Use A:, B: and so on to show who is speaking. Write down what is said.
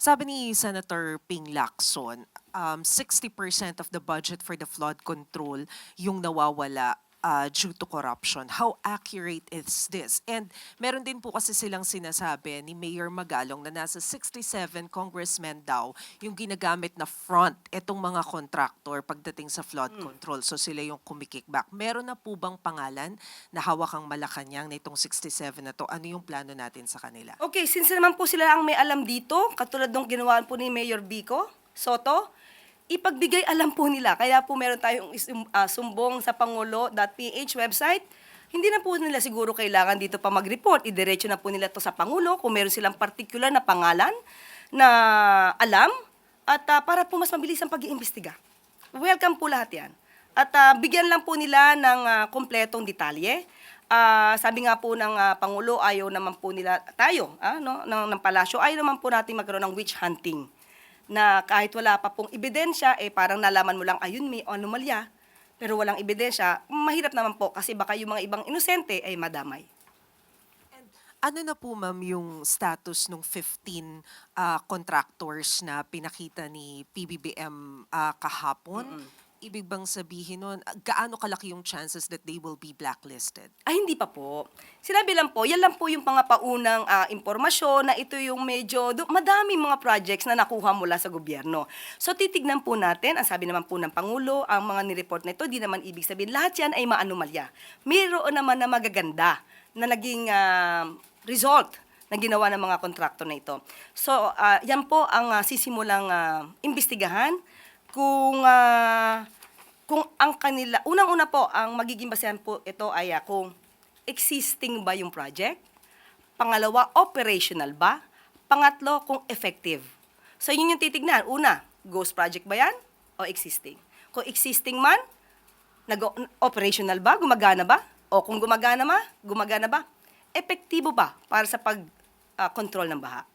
A: Sabi ni Senator Ping Lacson, 60% of the budget for the flood control yung nawawala due to corruption. How accurate is this? And meron din po kasi silang sinasabi ni Mayor Magalong na nasa 67 congressmen daw yung ginagamit na front etong mga contractor pagdating sa flood control. So sila yung kumikickback. Meron na po bang pangalan na hawak ang Malacanang na itong 67 na to? Ano yung plano natin sa kanila?
B: Okay, since naman po sila ang may alam dito, katulad ng ginawa po ni Mayor Vico Soto, ipagbigay alam po nila. Kaya po meron tayong sumbong sa Pangulo.ph website. Hindi na po nila siguro kailangan dito pa mag-report. Idiretso na po nila to sa Pangulo kung meron silang particular na pangalan na alam at para po mas mabilis ang pag-iimbestiga. Welcome po lahat yan. At bigyan lang po nila ng kompletong detalye. Sabi nga po ng Pangulo, ayaw naman po nila, tayo, ng palasyo, ayaw naman po natin magkaroon ng witch hunting. Na kahit wala pa pong ebidensya, parang nalaman mo lang, ayun, may anomalya, pero walang ebidensya, mahirap naman po kasi baka yung mga ibang inosente ay madamay.
A: Ano na po ma'am yung status ng 15 contractors na pinakita ni PBBM kahapon? Ibig bang sabihin nun, gaano kalaki yung chances that they will be blacklisted?
B: Ay, hindi pa po. Sinabi lang po, yan lang po yung pangapaunang impormasyon na ito yung medyo, madaming mga projects na nakuha mula sa gobyerno. So, titignan po natin, ang sabi naman po ng Pangulo, ang mga nireport na ito, di naman ibig sabihin, lahat yan ay maanomalya. Mayroon naman na magaganda na naging result na ginawa ng mga kontrakto na ito. So, yan po ang sisimulang imbestigahan kung ang kanila, unang-una po, ang magiging basehan po ito ay kung existing ba yung project, pangalawa, operational ba, pangatlo, kung effective. So, yun yung titignan. Una, ghost project ba yan o existing? Kung existing man, operational ba, gumagana ba? O kung gumagana ba, epektibo ba para sa pag-control ng baha?